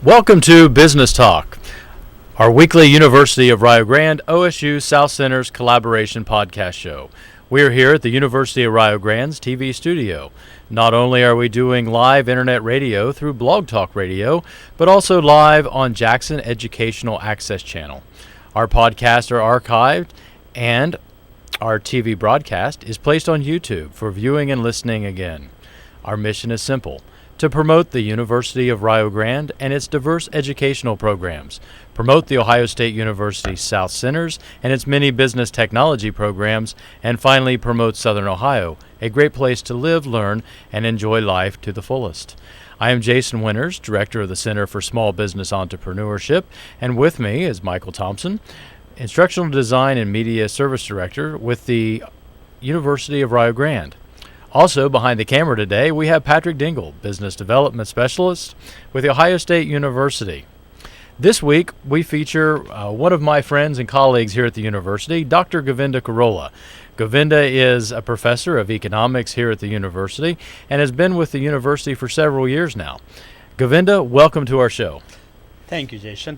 Welcome to Business Talk, our weekly University of Rio Grande OSU South Center's collaboration podcast show. We're here at the University of Rio Grande's TV studio. Not only are we doing live internet radio through Blog Talk Radio, but also live on Jackson Educational Access Channel. Our podcasts are archived, and our TV broadcast is placed on YouTube for viewing and listening again. Our mission is simple: to promote the University of Rio Grande and its diverse educational programs, promote the Ohio State University South Centers and its many business technology programs, and finally promote Southern Ohio, a great place to live, learn, and enjoy life to the fullest. I am Jason Winters, Director of the Center for Small Business Entrepreneurship, and with me is Michael Thompson, Instructional Design and Media Service Director with the University of Rio Grande. Also behind the camera today, we have Patrick Dengel, Business Development Specialist with the Ohio State University. This week, we feature one of my friends and colleagues here at the university, Dr. Govinda Koirala. Govinda is a professor of economics here at the university and has been with the university for several years now. Govinda, welcome to our show. Thank you, Jason.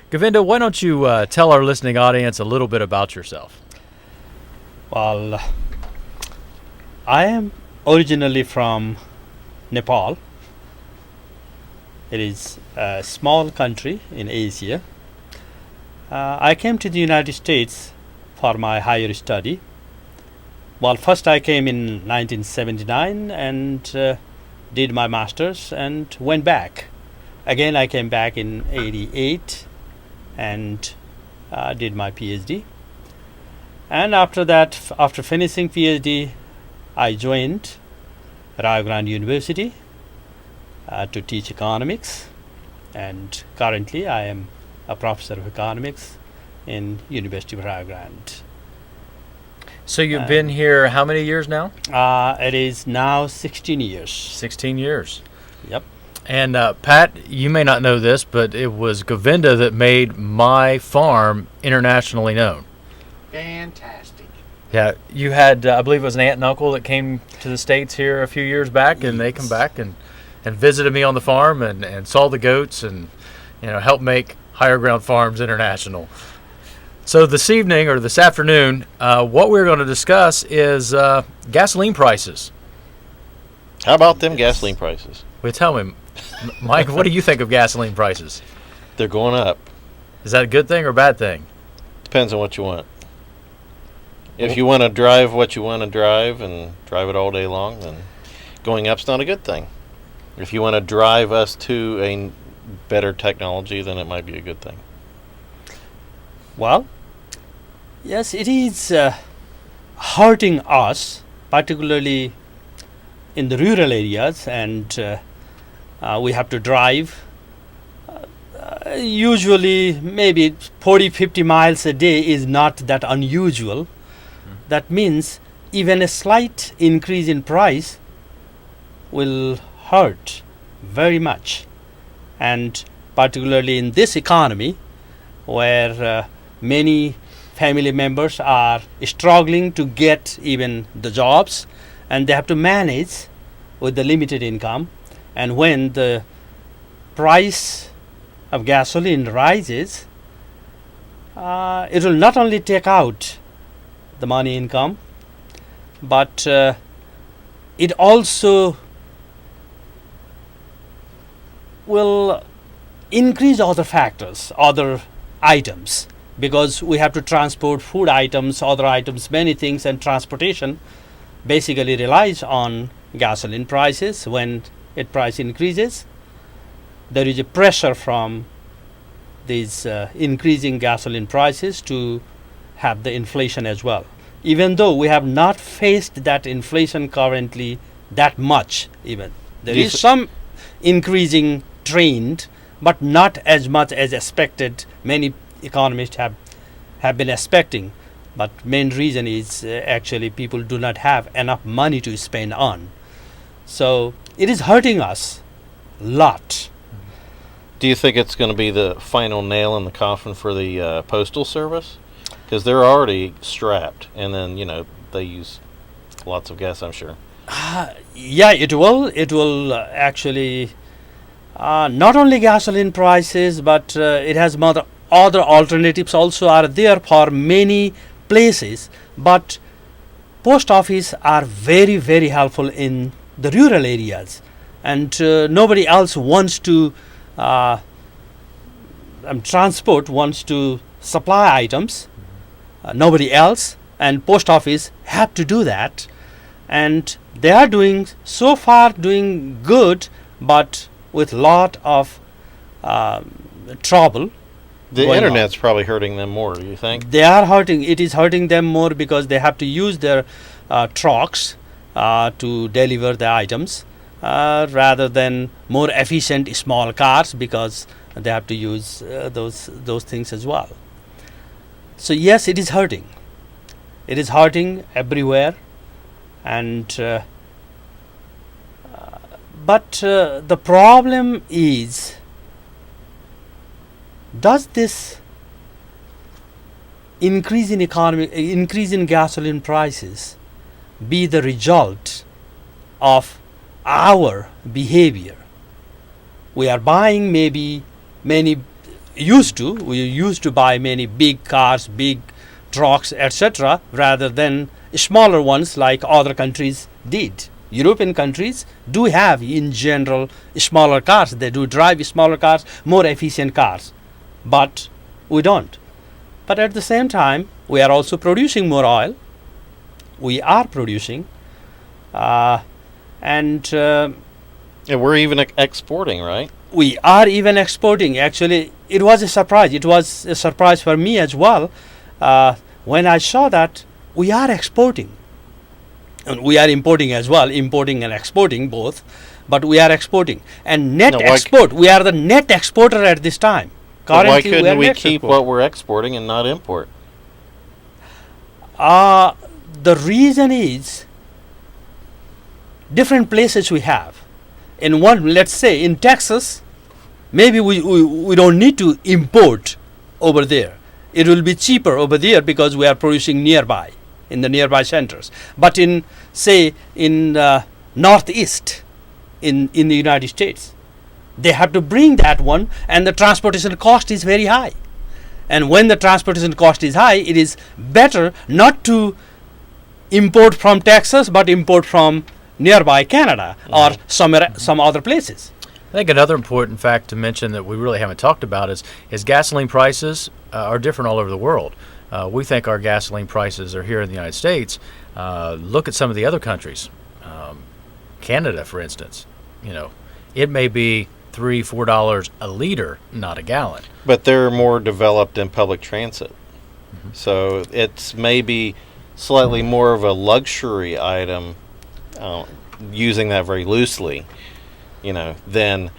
Govinda, why don't you tell our listening audience a little bit about yourself? Well, I am originally from Nepal. It is a small country in Asia. I came to the United States for my higher study. Well, first I came in 1979 and did my master's and went back. Again, I came back in 88 and did my PhD. And after that, after finishing PhD, I joined Rio Grande University to teach economics, and currently I am a professor of economics in University of Rio Grande. So you've been here how many years now? It is now 16 years. 16 years. Yep. And Pat, you may not know this, but it was Govinda that made my farm internationally known. Fantastic. Yeah, you had, I believe it was an aunt and uncle that came to the States here a few years back, and they come back and visited me on the farm and saw the goats and, helped make Higher Ground Farms international. So this evening, or this afternoon, what we're going to discuss is gasoline prices. How about them gasoline prices? Well, tell me, Mike, what do you think of gasoline prices? They're going up. Is that a good thing or a bad thing? Depends on what you want. If you want to drive what you want to drive and drive it all day long, then going up's not a good thing. If you want to drive us to a better technology, then it might be a good thing. Well, yes, it is hurting us, particularly in the rural areas, and we have to drive usually maybe 40-50 miles a day is not that unusual. That means even a slight increase in price will hurt very much, and particularly in this economy where many family members are struggling to get even the jobs, and they have to manage with the limited income. And when the price of gasoline rises, it will not only take out the money income, but it also will increase other factors, other items, because we have to transport food items, other items, many things, and transportation basically relies on gasoline prices. When its price increases, there is a pressure from these increasing gasoline prices to have the inflation as well. Even though we have not faced that inflation currently that much, even there is some increasing trend, but not as much as expected. Many economists have been expecting, but main reason is actually people do not have enough money to spend on. So it is hurting us a lot. Do you think it's going to be the final nail in the coffin for the Postal Service? Because they're already strapped, and then, they use lots of gas, I'm sure. Yeah, it will. It will actually Not only gasoline prices, but it has other alternatives also are there for many places. But post office are very, very helpful in the rural areas, and nobody else wants to transport, wants to supply items. Nobody else, and post office have to do that, and they are doing so far doing good, but with lot of trouble. The going internet's probably hurting them more, do you think? They are hurting. It is hurting them more because they have to use their trucks to deliver the items rather than more efficient small cars, because they have to use those things as well. So yes, it is hurting. It is hurting everywhere, and but the problem is, does this increase in gasoline prices be the result of our behavior? We are buying we used to buy many big cars, big trucks, etc., rather than smaller ones like other countries did. European countries do have in general smaller cars. They do drive smaller cars, more efficient cars, but we don't. But at the same time, we are also producing more oil. We are producing, and we're even exporting, right? we are even exporting. Actually, it was a surprise. It was a surprise for me as well when I saw that we are exporting. And we are importing as well, importing and exporting both, but we are exporting. And net export, we are the net exporter at this time. Currently, why couldn't we keep what we're exporting and not import? The reason is different places we have. In one, let's say in Texas, maybe we don't need to import over there. It will be cheaper over there because we are producing nearby, in the nearby centers. But in, say, in northeast, in the United States, they have to bring that one, and the transportation cost is very high. And when the transportation cost is high, it is better not to import from Texas, but import from nearby Canada or some other places. I think another important fact to mention that we really haven't talked about is gasoline prices are different all over the world. We think our gasoline prices are here in the United States. Look at some of the other countries. Canada, for instance, it may be $3-4 a liter, not a gallon. But they're more developed in public transit. Mm-hmm. So it's maybe slightly more of a luxury item, using that very loosely, than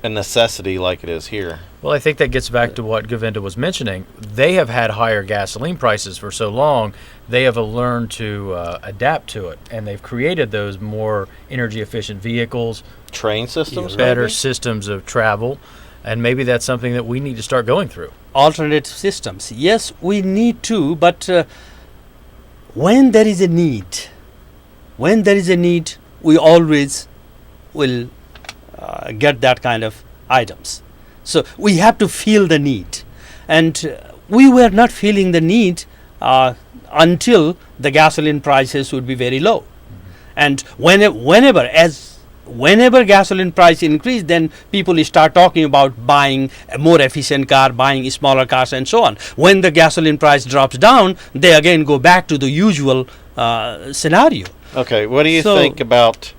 a necessity like it is here. Well, I think that gets back to what Govinda was mentioning. They have had higher gasoline prices for so long, they have learned to adapt to it, and they've created those more energy-efficient vehicles. Train systems? Better maybe? Systems of travel, and maybe that's something that we need to start going through. Alternate systems. Yes, we need to, but when there is a need, we always will get that kind of items. So we have to feel the need, and we were not feeling the need until the gasoline prices would be very low. And whenever gasoline price increase, then people start talking about buying a more efficient car, buying smaller cars, and so on. When the gasoline price drops down, they again go back to the usual scenario. Okay, what do you think about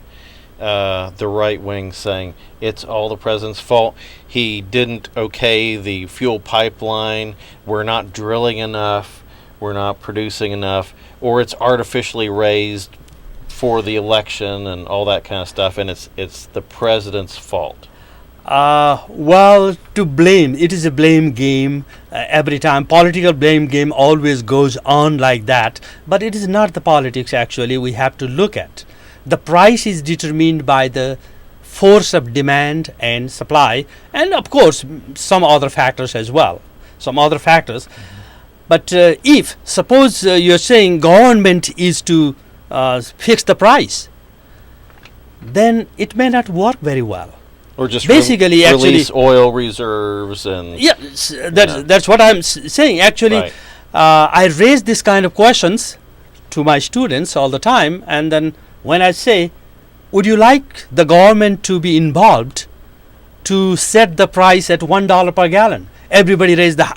the right wing saying it's all the president's fault? He didn't okay the fuel pipeline, we're not drilling enough, we're not producing enough, or it's artificially raised for the election and all that kind of stuff, and it's the president's fault. Well, to blame, it is a blame game every time. Political blame game always goes on like that, but it is not the politics actually we have to look at. The price is determined by the force of demand and supply, and of course some other factors as well, But if suppose you're saying government is to fix the price, then it may not work very well. Or just basically release oil reserves and Yeah, that's what I'm saying. Actually, Right. I raise this kind of questions to my students all the time, and then when I say, would you like the government to be involved to set the price at $1 per gallon? Everybody raise their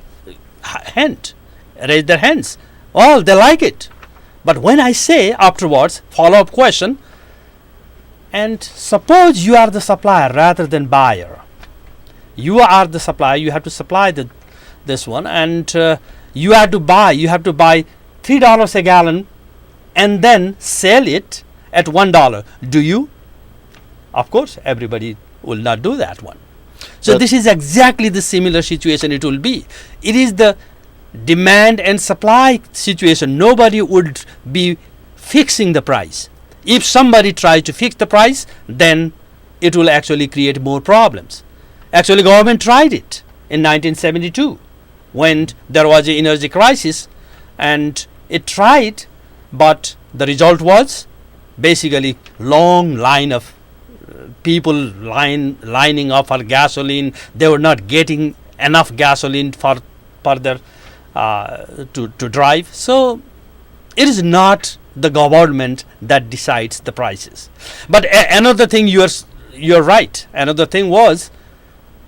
hands. Oh, they like it. But when I say afterwards, follow-up question, and suppose you are the supplier rather than buyer. You are the supplier. You have to supply this one, and you have to buy. You have to buy $3 a gallon, and then sell it at $1. Do you? Of course, everybody will not do that one. So But this is exactly the similar situation it will be. It is the demand and supply situation. Nobody would be fixing the price. If somebody tries to fix the price, then it will actually create more problems. Actually, government tried it in 1972 when there was an energy crisis, and it tried, but the result was basically long line of people lining up for gasoline. They were not getting enough gasoline for their to drive. So it is not the government that decides the prices. But another thing, you're right. Another thing was,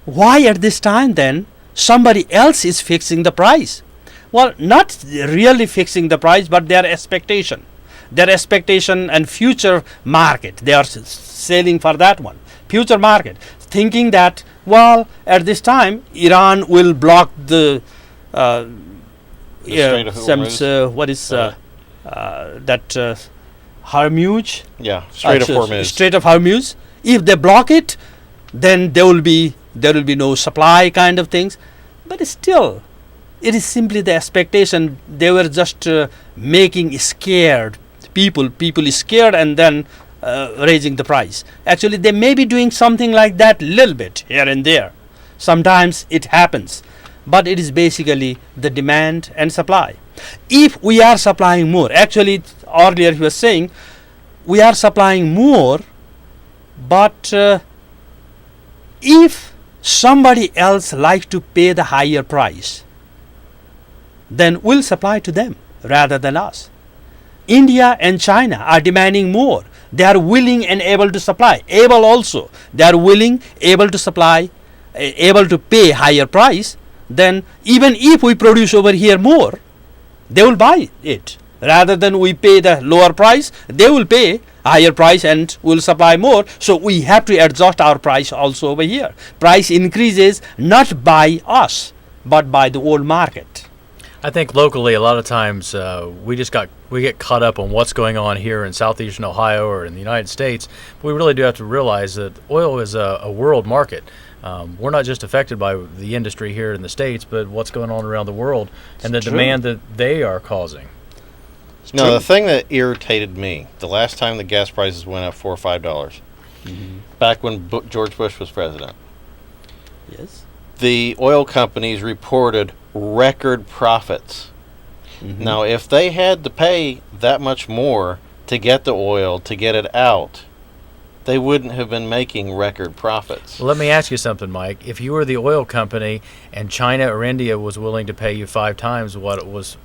why at this time then somebody else is fixing the price? Well, not really fixing the price, but their expectation and future market. They are selling for that one, future market, thinking that, well, at this time Iran will block the Strait of Hormuz. What is that Hormuz? Yeah, Strait of Hormuz. Strait of Hormuz. If they block it, then there will be no supply kind of things. But still, it is simply the expectation. They were just making scared people scared, and then raising the price. Actually, they may be doing something like that little bit here and there. Sometimes it happens, but it is basically the demand and supply. If we are supplying more, actually earlier he was saying we are supplying more, but if somebody else like to pay the higher price, then we'll supply to them rather than us. India and China are demanding more. They are willing and able to supply. Able also. They are willing, able to supply, able to pay higher price. Then even if we produce over here more, they will buy it. Rather than we pay the lower price, they will pay higher price and will supply more. So we have to adjust our price also over here. Price increases not by us, but by the world market. I think locally, a lot of times we get caught up on what's going on here in southeastern Ohio or in the United States. But we really do have to realize that oil is a world market. We're not just affected by the industry here in the States, but what's going on around the world and the demand that they are causing. No, the thing that irritated me, the last time the gas prices went up $4 or $5, back when George Bush was president. Yes. The oil companies reported record profits. Now, if they had to pay that much more to get the oil, to get it out, they wouldn't have been making record profits. Well, let me ask you something, Mike. If you were the oil company and China or India was willing to pay you 5 times what it was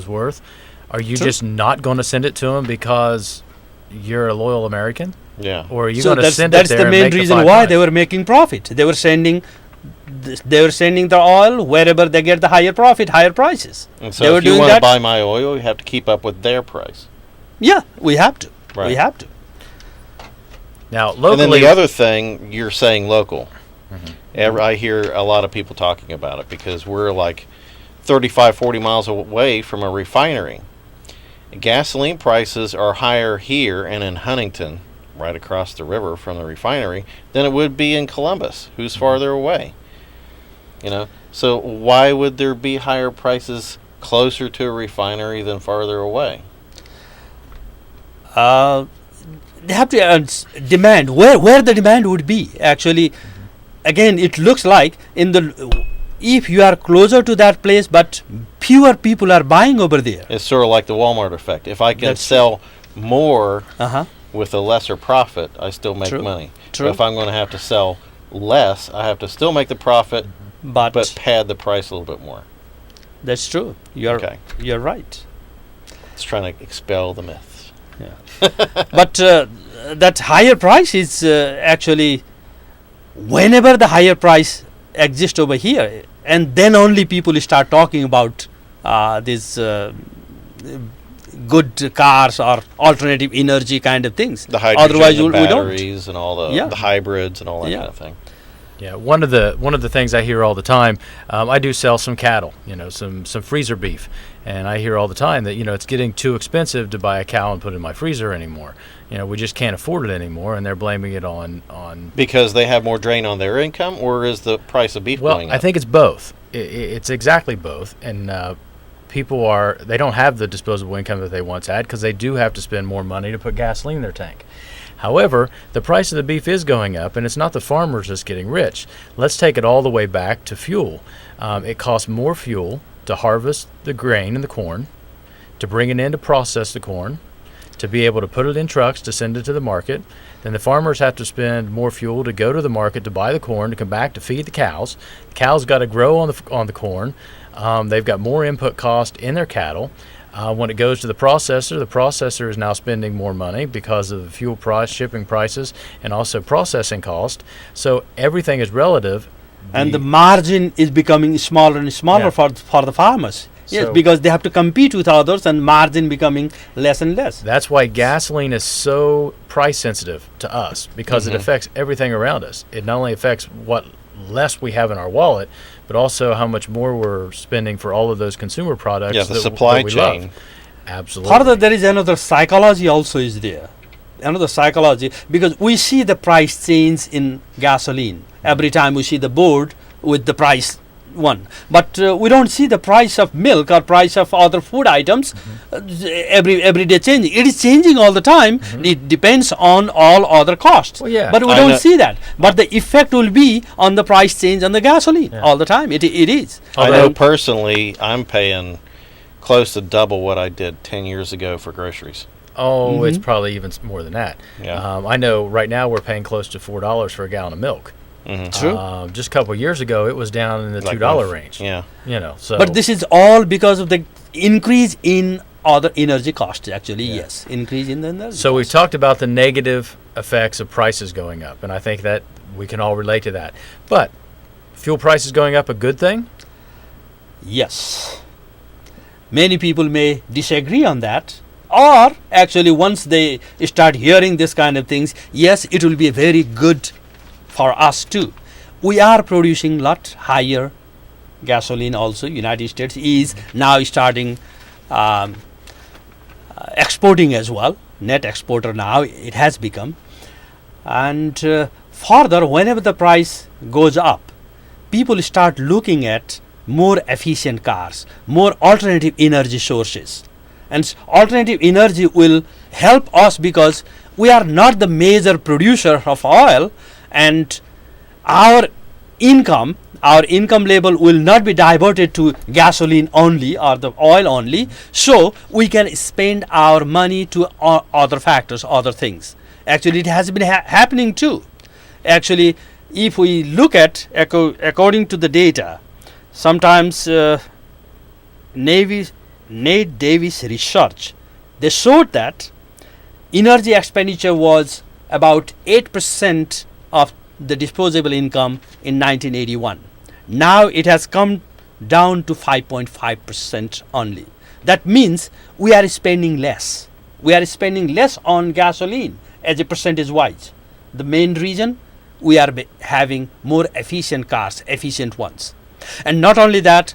worth, are you just not going to send it to them because you're a loyal American? Yeah. Or are you going to send it that's there the and main make the reason 5 why times? they were making profit. They were sending the oil wherever they get the higher profit, higher prices. And so they were if you doing want to that. buy my oil, you have to keep up with their price. Yeah, we have to. Right. We have to. Now, locally, And then the other thing, you're saying local. I hear a lot of people talking about it because we're like 35, 40 miles away from a refinery. Gasoline prices are higher here and in Huntington, right across the river from the refinery, than it would be in Columbus, who's farther away. You know, so why would there be higher prices closer to a refinery than farther away? They have to demand where the demand would be. Actually, again, it looks like if you are closer to that place, but fewer people are buying over there. It's sort of like the Walmart effect. If I can That's sell more Uh-huh. with a lesser profit, I still make True. money. True. But if I'm going to have to sell less, I have to still make the profit, but but pad the price a little bit more. that's true. You're Okay. you're right. It's trying to expel the myths. But that higher price is actually whenever the higher price exists over here, and then only people start talking about these good cars or alternative energy kind of things. The hydrogen, Otherwise, the we don't. batteries, and all the Yeah. the hybrids and all that Yeah. kind of thing. Yeah, one of the things I hear all the time, I do sell some cattle, some freezer beef, and I hear all the time that it's getting too expensive to buy a cow and put in my freezer anymore. We just can't afford it anymore, and they're blaming it on. Because they have more drain on their income, or is the price of beef Well, going up? I think it's both. It's exactly both, and people they don't have the disposable income that they once had because they do have to spend more money to put gasoline in their tank. However, the price of the beef is going up, and it's not the farmers that's getting rich. Let's take it all the way back to fuel. It costs more fuel to harvest the grain and the corn, to bring it in to process the corn, to be able to put it in trucks to send it to the market. Then the farmers have to spend more fuel to go to the market to buy the corn, to come back to feed the cows. The cows got to grow on the corn. They've got more input cost in their cattle. When it goes to the processor is now spending more money because of the fuel price, shipping prices, and also processing cost. So everything is relative. And the margin is becoming smaller and smaller Yeah. for the farmers. Yes, So- because they have to compete with others, and margin becoming less and less. That's why gasoline is so price sensitive to us, because it affects everything around us. It not only affects what less we have in our wallet, but also how much more we're spending for all of those consumer products. Yeah, the that, supply that we chain. love. Absolutely. Further, there is another psychology also is there. Another psychology, because we see the price change in gasoline every time we see the board with the price one, but we don't see the price of milk or price of other food items every day changing. It is changing all the time. It depends on all other costs. Well, yeah. But we I don't know- see that. But the effect will be on the price change on the gasoline Yeah. all the time. It is. I know Although- personally, I'm paying close to double what I did 10 years ago for groceries. Oh, it's probably even more than that. Yeah. I know right now we're paying close to $4 for a gallon of milk. True. Just a couple of years ago, it was down in the Like $2 one- range. Yeah. So. But this is all because of the increase in other energy costs. Actually, yes, increase in the energy. So we've costs. talked about the negative effects of prices going up, and I think that we can all relate to that. But fuel prices going up, a good thing? Yes. Many people may disagree on that, or actually, once they start hearing this kind of things, yes, it will be very good for us too. We are producing lot higher gasoline also. United States is now starting exporting as well. Net exporter now it has become. And further, whenever the price goes up, people start looking at more efficient cars, more alternative energy sources. And alternative energy will help us because we are not the major producer of oil, and our income level will not be diverted to gasoline only or the oil only, so we can spend our money to other factors, other things. Actually, it has been happening too. Actually, if we look at according to the data, sometimes Nate Davis research, they showed that energy expenditure was about 8% of the disposable income in 1981. Now it has come down to 5.5% only. That means we are spending less. We are spending less on gasoline as a percentage wise. The main reason, we are having more efficient cars, efficient ones. And not only that,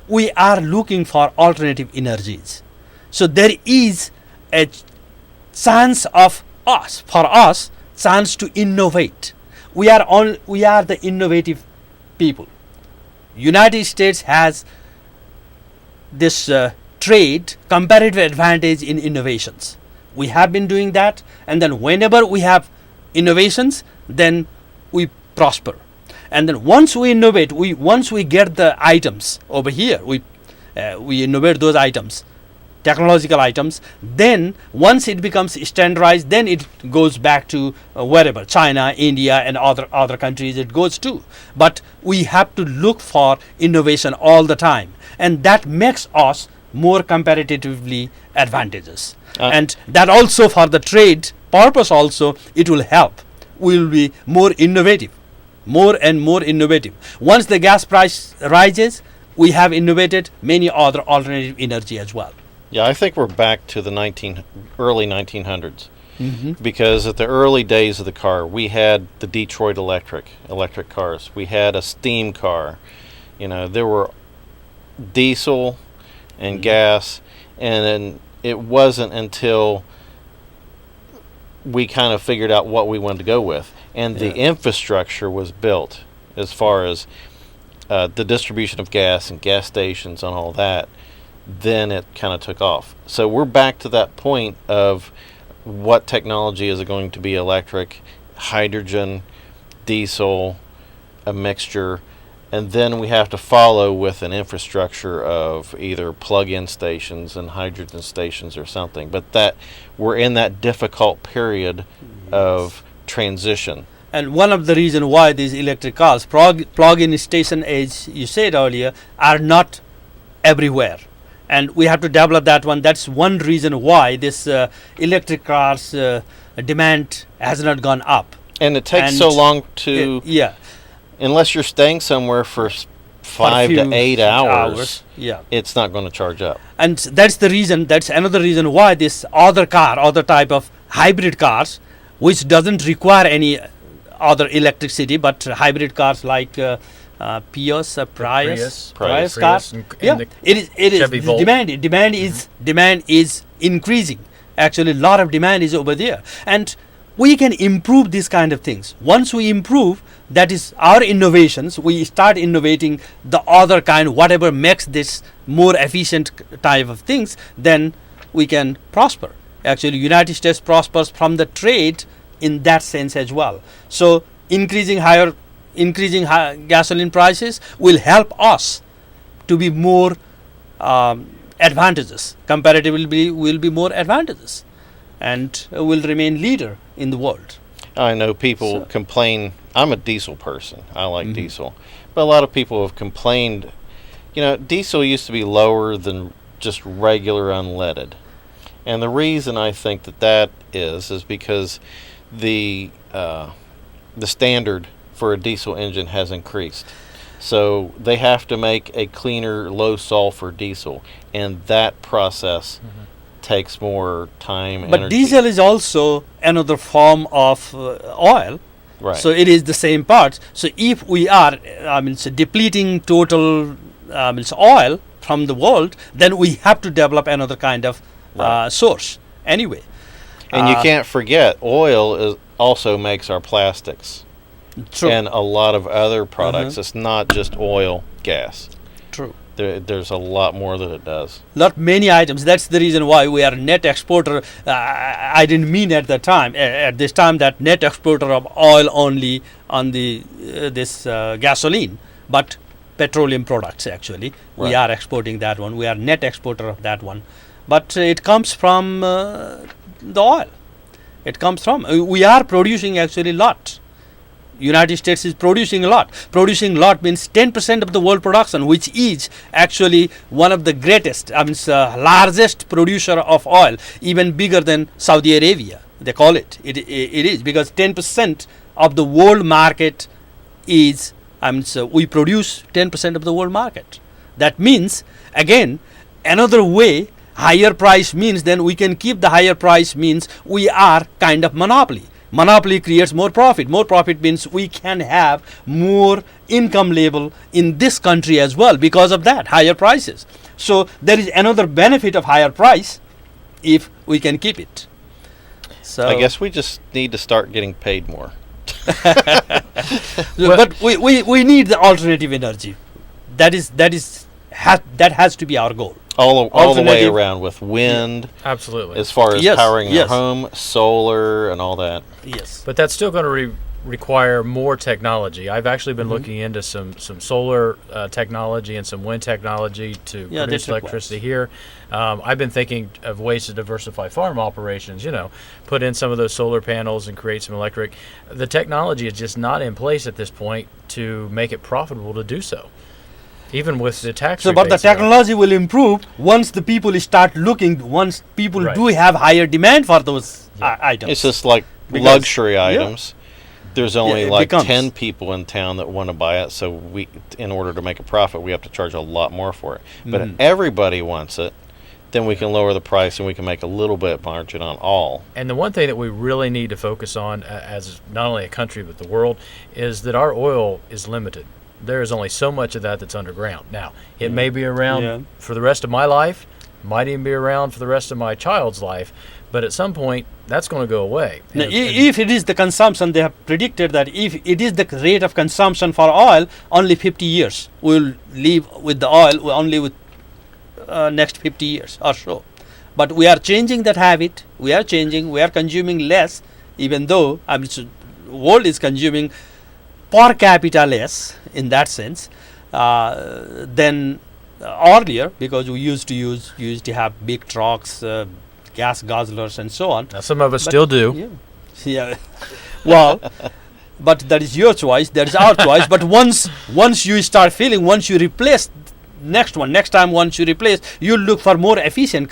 we are looking for alternative energies. So there is a chance of us, chance to innovate. We are the innovative people. United States has this trade comparative advantage in innovations. We have been doing that, and then whenever we have innovations, then we prosper. And then once we innovate, once we get the items over here, we innovate those items, technological items. Then once it becomes standardized, then it goes back to wherever, China, India, and other countries it goes to. But we have to look for innovation all the time, and that makes us more competitively advantageous. And that also for the trade purpose also it will help. We will be more innovative, more and more innovative. Once the gas price rises, we have innovated many other alternative energy as well. Yeah, I think we're back to the early 1900s. Because at the early days of the car, we had the Detroit electric cars. We had a steam car. You know, there were diesel and gas, and then it wasn't until we kind of figured out what we wanted to go with, and the infrastructure was built as far as the distribution of gas and gas stations and all that. Then it kind of took off. So we're back to that point of what technology is going to be: electric, hydrogen, diesel, a mixture, and then we have to follow with an infrastructure of either plug-in stations and hydrogen stations or something. But that we're in that difficult period of transition. And one of the reasons why these electric cars, plug-in station, as you said earlier, are not everywhere. And we have to develop that one. That's one reason why this electric cars demand has not gone up. And it takes so long to... yeah. Unless you're staying somewhere for 5 to 8 hours, it's not going to charge up. And that's the reason, that's another reason why this other type of hybrid cars, which doesn't require any other electricity, but hybrid cars like Prius cars. It is demand is increasing. Actually, a lot of demand is over there, and we can improve these kind of things. Once we improve, that is our innovations. We start innovating the other kind, whatever makes this more efficient type of things. Then we can prosper. Actually, United States prospers from the trade in that sense as well. So increasing gasoline prices will help us to be more advantageous. Comparatively, will be more advantageous, and will remain leader in the world. I know people complain. I'm a diesel person. I like diesel. But a lot of people have complained, you know, diesel used to be lower than just regular unleaded. And the reason I think that is because the standard for a diesel engine has increased. So they have to make a cleaner, low sulfur diesel, and that process takes more time and but energy. Diesel is also another form of oil. Right. So it is the same parts. So if we are depleting total oil from the world, then we have to develop another kind of source anyway. And you can't forget, oil also makes our plastics. True. And a lot of other products. It's not just oil, gas. True. There's a lot more that it does. Not many items. That's the reason why we are net exporter. I didn't mean at the time, at this time, that net exporter of oil only on the this gasoline, but petroleum products actually. We are exporting that one. We are net exporter of that one, but it comes from the oil. It comes from. We are producing actually a lot. United States is producing a lot. Producing a lot means 10% of the world production, which is actually one of the greatest, largest producer of oil, even bigger than Saudi Arabia. They call it. It is because 10% of the world market is. We produce 10% of the world market. That means again another way. Higher price means then we can keep the higher price means we are kind of monopoly. Monopoly creates more profit. More profit means we can have more income level in this country as well because of that, higher prices. So there is another benefit of higher price if we can keep it. So I guess we just need to start getting paid more. But we need the alternative energy. That has to be our goal. All the way around with wind. Absolutely. As far as powering your home, solar, and all that. Yes. But that's still going to require more technology. I've actually been looking into some solar technology and some wind technology to produce that electricity here. I've been thinking of ways to diversify farm operations, put in some of those solar panels and create some electric. The technology is just not in place at this point to make it profitable to do so, even with the tax So, but the rebates there. technology will improve once the people start looking, once people Right. do have higher demand for those items. It's just like Because- luxury items. There's only it like becomes. 10 people in town that want to buy it, so in order to make a profit, we have to charge a lot more for it. But if everybody wants it, then we can lower the price and we can make a little bit margin on all. And the one thing that we really need to focus on as not only a country but the world is that our oil is limited. There is only so much of that that's underground. Now, it may be around for the rest of my life, might even be around for the rest of my child's life, but at some point, that's going to go away. Now, And- if it is the consumption, they have predicted that if it is the rate of consumption for oil, only 50 years. We'll live with the oil only with next 50 years or so. But we are changing that habit. We are changing. We are consuming less, even though world is consuming per capita less in that sense than earlier, because we used to have big trucks, gas guzzlers, and so on. now, some of us But- still do. Yeah. Well, but that is your choice. That is our choice. But once you start feeling, once you replace next time once you replace, you look for more efficient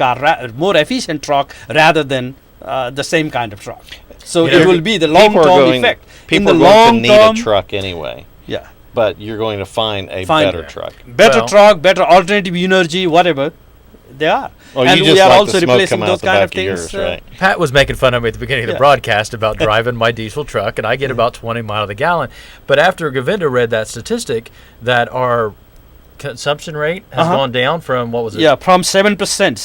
more efficient truck rather than the same kind of truck. So You know, it will be the People are long-term going- effect. In People the are going long to need term, a truck anyway, yeah, but you're going to find a Find- better truck. better Well- truck, better alternative energy, whatever they are. Well, and you we just are like also the smoke replacing coming those out the kind back of of things. yours, right? Pat was making fun of me at the beginning of the Yeah. broadcast about driving my diesel truck, and I get about 20 miles to the gallon. But after Govinda read that statistic that our consumption rate has gone down from, what was it? Yeah, from 7%,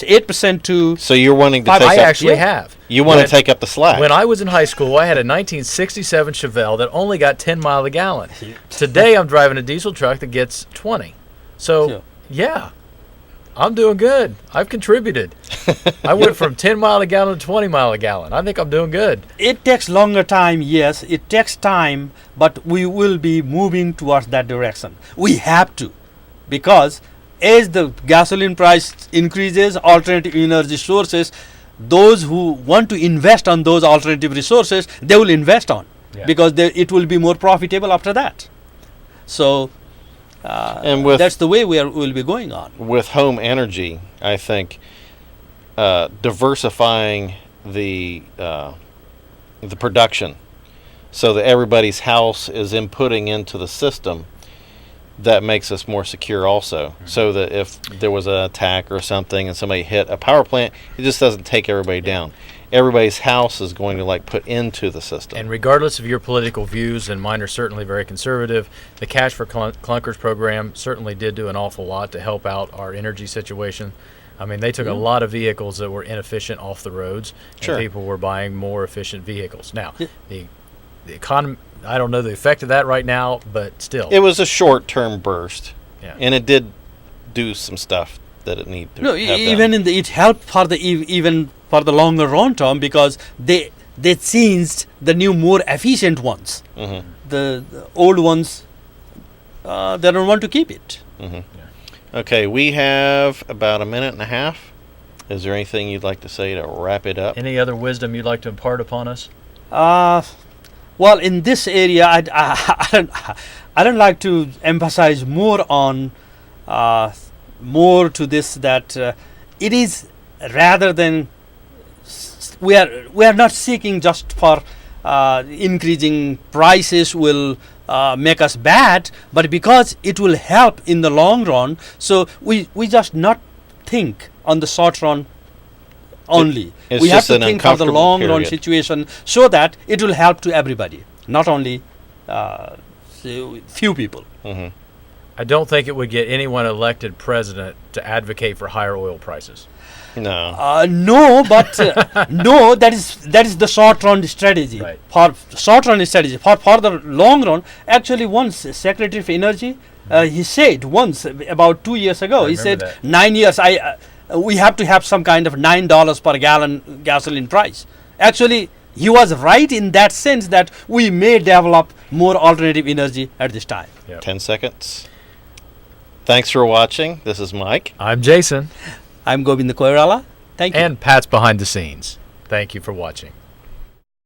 8% to So you're wanting to Five- take I up, actually Yeah. have. you want to When- take up the slack. When I was in high school, I had a 1967 Chevelle that only got 10 miles a gallon. Today, I'm driving a diesel truck that gets 20. So, yeah, I'm doing good. I've contributed. I went from 10 mile a gallon to 20 mile a gallon. I think I'm doing good. it takes longer time, yes, it takes time, but we will be moving towards that direction. We have to, because as the gasoline price increases, alternative energy sources, those who want to invest on those alternative resources, they will invest on, because it will be more profitable after that. So And with- that's the way we'll be going on. with home energy, I think diversifying the production so that everybody's house is inputting into the system, that makes us more secure also. So that if there was an attack or something and somebody hit a power plant, it just doesn't take everybody down. Everybody's house is going to put into the system. And regardless of your political views, and mine are certainly very conservative, the Cash for Clunkers program certainly did do an awful lot to help out our energy situation. I mean, they took a lot of vehicles that were inefficient off the roads, Sure. and people were buying more efficient vehicles. Now, the economy, I don't know the effect of that right now, but still. It was a short-term burst, Yeah. and it did do some stuff that it needed to No, have even done. it helped for the even for the longer run term, because they changed the new, more efficient ones. Mhm. The old ones, they don't want to keep it. Okay, we have about a minute and a half. Is there anything you'd like to say to wrap it up? Any other wisdom you'd like to impart upon us? Well, in this area, I don't like to emphasize more on more to this, that it is rather than we are not seeking just for increasing prices will make us bad, but because it will help in the long run. So we just not think on the short run only. It's We have just to an think for the uncomfortable long run period. situation, so that it will help to everybody, not only few people. Hmm. I don't think it would get anyone elected president to advocate for higher oil prices. No. No, but no, that is the short run strategy. Right. For short run strategy, for the long run, actually, once Secretary of Energy, he said once about 2 years ago, I he remember said that. 9 years. We have to have some kind of $9 per gallon gasoline price. Actually, he was right in that sense that we may develop more alternative energy at this time. Yep. 10 seconds. Thanks for watching. This is Mike. I'm Jason, I'm Govinda Koirala. Thank you. and Pat's behind the scenes. Thank you for watching.